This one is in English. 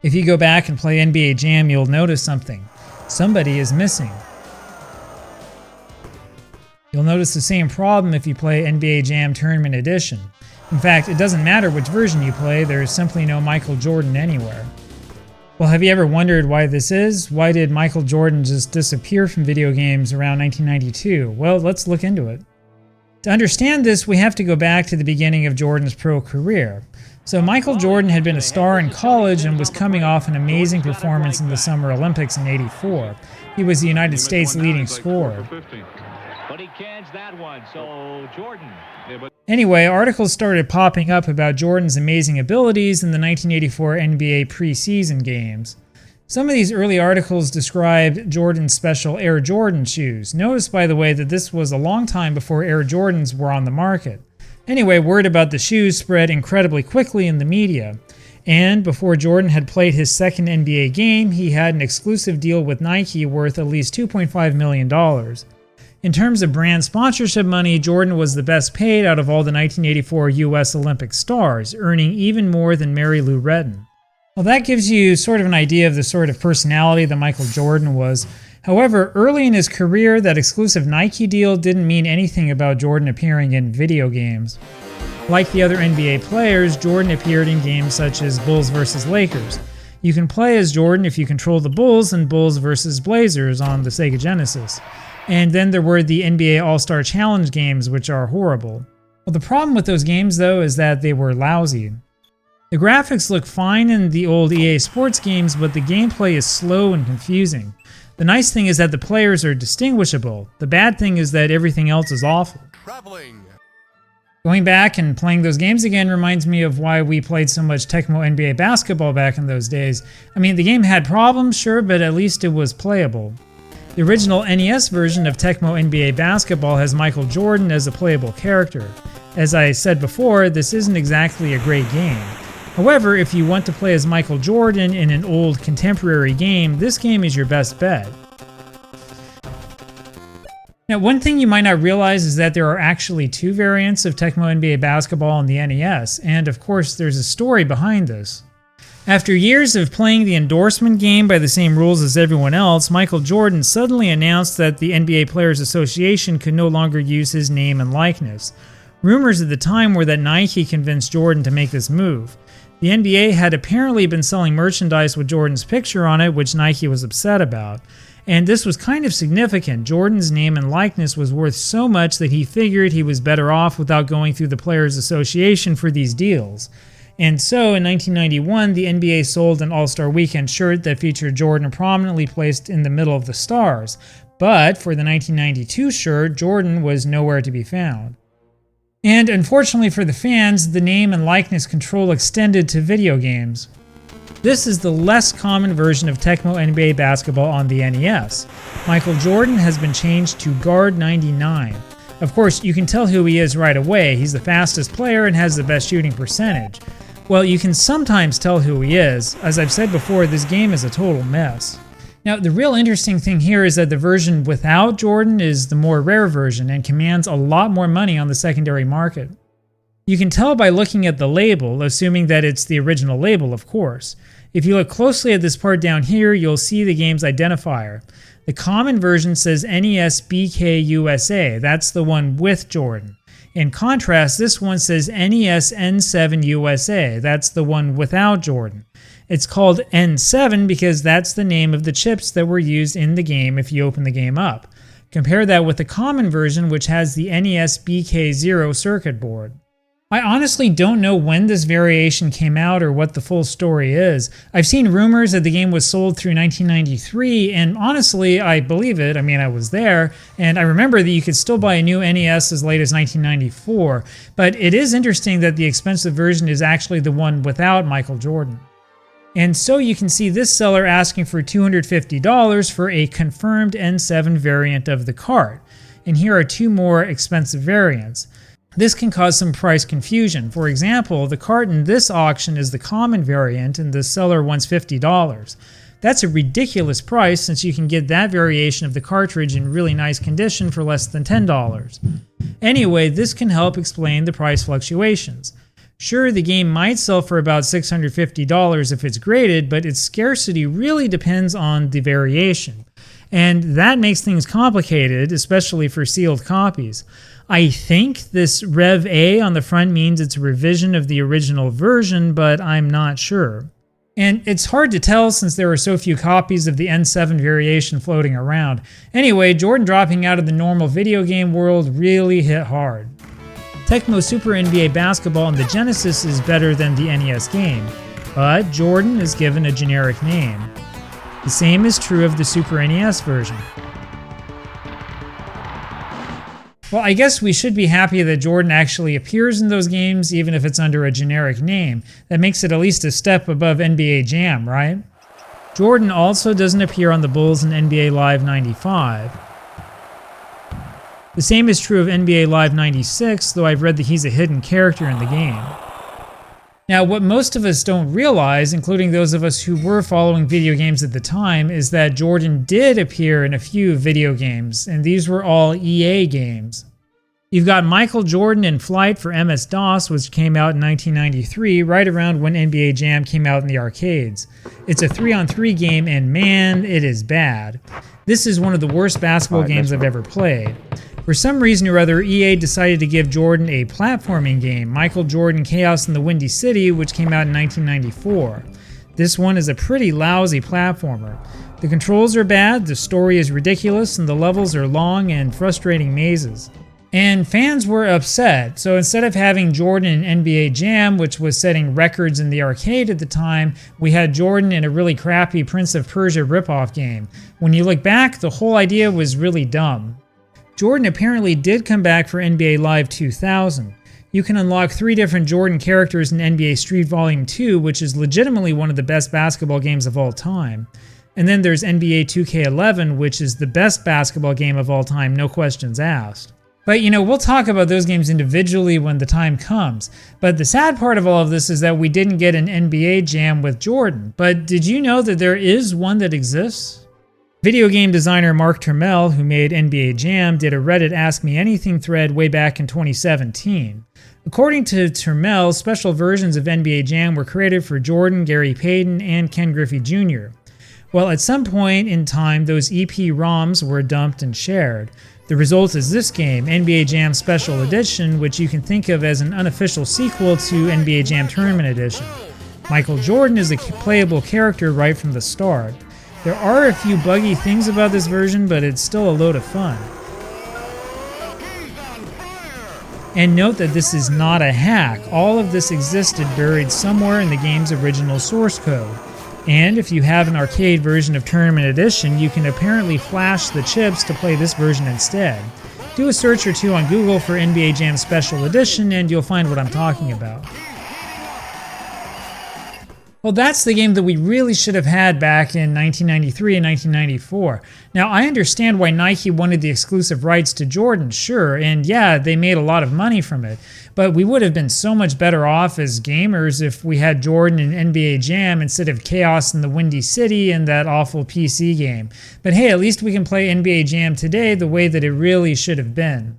If you go back and play NBA Jam, you'll notice something. Somebody is missing. You'll notice the same problem if you play NBA Jam Tournament Edition. In fact, it doesn't matter which version you play, there is simply no Michael Jordan anywhere. Well, have you ever wondered why this is? Why did Michael Jordan just disappear from video games around 1992? Well, let's look into it. To understand this, we have to go back to the beginning of Jordan's pro career. So Michael Jordan had been a star in college and was coming off an amazing performance in the Summer Olympics in '84. He was the United States' leading scorer. But he cans that one, so Jordan. Anyway, articles started popping up about Jordan's amazing abilities in the 1984 NBA preseason games. Some of these early articles described Jordan's special Air Jordan shoes. Notice, by the way, that this was a long time before Air Jordans were on the market. Anyway, word about the shoes spread incredibly quickly in the media. And before Jordan had played his second NBA game, he had an exclusive deal with Nike worth at least $2.5 million. In terms of brand sponsorship money, Jordan was the best paid out of all the 1984 US Olympic stars, earning even more than Mary Lou Retton. Well, that gives you sort of an idea of the sort of personality that Michael Jordan was. However, early in his career, that exclusive Nike deal didn't mean anything about Jordan appearing in video games. Like the other NBA players, Jordan appeared in games such as Bulls vs. Lakers. You can play as Jordan if you control the Bulls in Bulls vs. Blazers on the Sega Genesis. And then there were the NBA All-Star Challenge games, which are horrible. Well, the problem with those games, though, is that they were lousy. The graphics look fine in the old EA Sports games, but the gameplay is slow and confusing. The nice thing is that the players are distinguishable. The bad thing is that everything else is awful. Going back and playing those games again reminds me of why we played so much Tecmo NBA basketball back in those days. I mean, the game had problems, sure, but at least it was playable. The original NES version of Tecmo NBA basketball has Michael Jordan as a playable character. As I said before, this isn't exactly a great game. However, if you want to play as Michael Jordan in an old contemporary game, this game is your best bet. Now, one thing you might not realize is that there are actually two variants of Tecmo NBA basketball on the NES, and of course there's a story behind this. After years of playing the endorsement game by the same rules as everyone else, Michael Jordan suddenly announced that the NBA Players Association could no longer use his name and likeness. Rumors at the time were that Nike convinced Jordan to make this move. The NBA had apparently been selling merchandise with Jordan's picture on it, which Nike was upset about. And this was kind of significant. Jordan's name and likeness was worth so much that he figured he was better off without going through the Players Association for these deals. And so, in 1991, the NBA sold an All-Star Weekend shirt that featured Jordan prominently placed in the middle of the stars. But for the 1992 shirt, Jordan was nowhere to be found. And unfortunately for the fans, the name and likeness control extended to video games. This is the less common version of Tecmo NBA basketball on the NES. Michael Jordan has been changed to Guard 99. Of course, you can tell who he is right away. He's the fastest player and has the best shooting percentage. Well, you can sometimes tell who he is. As I've said before, this game is a total mess. Now, the real interesting thing here is that the version without Jordan is the more rare version and commands a lot more money on the secondary market. You can tell by looking at the label, assuming that it's the original label, of course. If you look closely at this part down here, you'll see the game's identifier. The common version says NES BK USA, that's the one with Jordan. In contrast, this one says NES N7 USA, that's the one without Jordan. It's called N7 because that's the name of the chips that were used in the game if you open the game up. Compare that with the common version, which has the NES BK0 circuit board. I honestly don't know when this variation came out or what the full story is. I've seen rumors that the game was sold through 1993, and honestly, I believe it. I mean, I was there, and I remember that you could still buy a new NES as late as 1994, but it is interesting that the expensive version is actually the one without Michael Jordan. And so you can see this seller asking for $250 for a confirmed N7 variant of the cart. And here are two more expensive variants. This can cause some price confusion. For example, the cart in this auction is the common variant and the seller wants $50. That's a ridiculous price since you can get that variation of the cartridge in really nice condition for less than $10. Anyway, this can help explain the price fluctuations. Sure, the game might sell for about $650 if it's graded, but its scarcity really depends on the variation. And that makes things complicated, especially for sealed copies. I think this Rev A on the front means it's a revision of the original version, but I'm not sure. And it's hard to tell since there are so few copies of the N7 variation floating around. Anyway, Jordan dropping out of the normal video game world really hit hard. Tecmo Super NBA Basketball on the Genesis is better than the NES game, but Jordan is given a generic name. The same is true of the Super NES version. Well, I guess we should be happy that Jordan actually appears in those games, even if it's under a generic name. That makes it at least a step above NBA Jam, right? Jordan also doesn't appear on the Bulls in NBA Live 95. The same is true of NBA Live 96, though I've read that he's a hidden character in the game. Now, what most of us don't realize, including those of us who were following video games at the time, is that Jordan did appear in a few video games, and these were all EA games. You've got Michael Jordan in Flight for MS-DOS, which came out in 1993, right around when NBA Jam came out in the arcades. It's a 3-on-3 game, and man, it is bad. This is one of the worst basketball games I've ever played. For some reason or other, EA decided to give Jordan a platforming game, Michael Jordan Chaos in the Windy City, which came out in 1994. This one is a pretty lousy platformer. The controls are bad, the story is ridiculous, and the levels are long and frustrating mazes. And fans were upset, so instead of having Jordan in NBA Jam, which was setting records in the arcade at the time, we had Jordan in a really crappy Prince of Persia ripoff game. When you look back, the whole idea was really dumb. Jordan apparently did come back for NBA Live 2000. You can unlock 3 different Jordan characters in NBA Street Volume 2, which is legitimately one of the best basketball games of all time. And then there's NBA 2K11, which is the best basketball game of all time, no questions asked. But we'll talk about those games individually when the time comes. But the sad part of all of this is that we didn't get an NBA Jam with Jordan. But did you know that there is one that exists? Video game designer Mark Turmel, who made NBA Jam, did a Reddit Ask Me Anything thread way back in 2017. According to Turmel, special versions of NBA Jam were created for Jordan, Gary Payton, and Ken Griffey Jr. Well, at some point in time, those EP ROMs were dumped and shared. The result is this game, NBA Jam Special Edition, which you can think of as an unofficial sequel to NBA Jam Tournament Edition. Michael Jordan is a playable character right from the start. There are a few buggy things about this version, but it's still a load of fun. And note that this is not a hack. All of this existed buried somewhere in the game's original source code. And if you have an arcade version of Tournament Edition, you can apparently flash the chips to play this version instead. Do a search or two on Google for NBA Jam Special Edition and you'll find what I'm talking about. Well, that's the game that we really should have had back in 1993 and 1994. Now, I understand why Nike wanted the exclusive rights to Jordan, sure, and yeah, they made a lot of money from it. But we would have been so much better off as gamers if we had Jordan in NBA Jam instead of Chaos in the Windy City and that awful PC game. But hey, at least we can play NBA Jam today the way that it really should have been.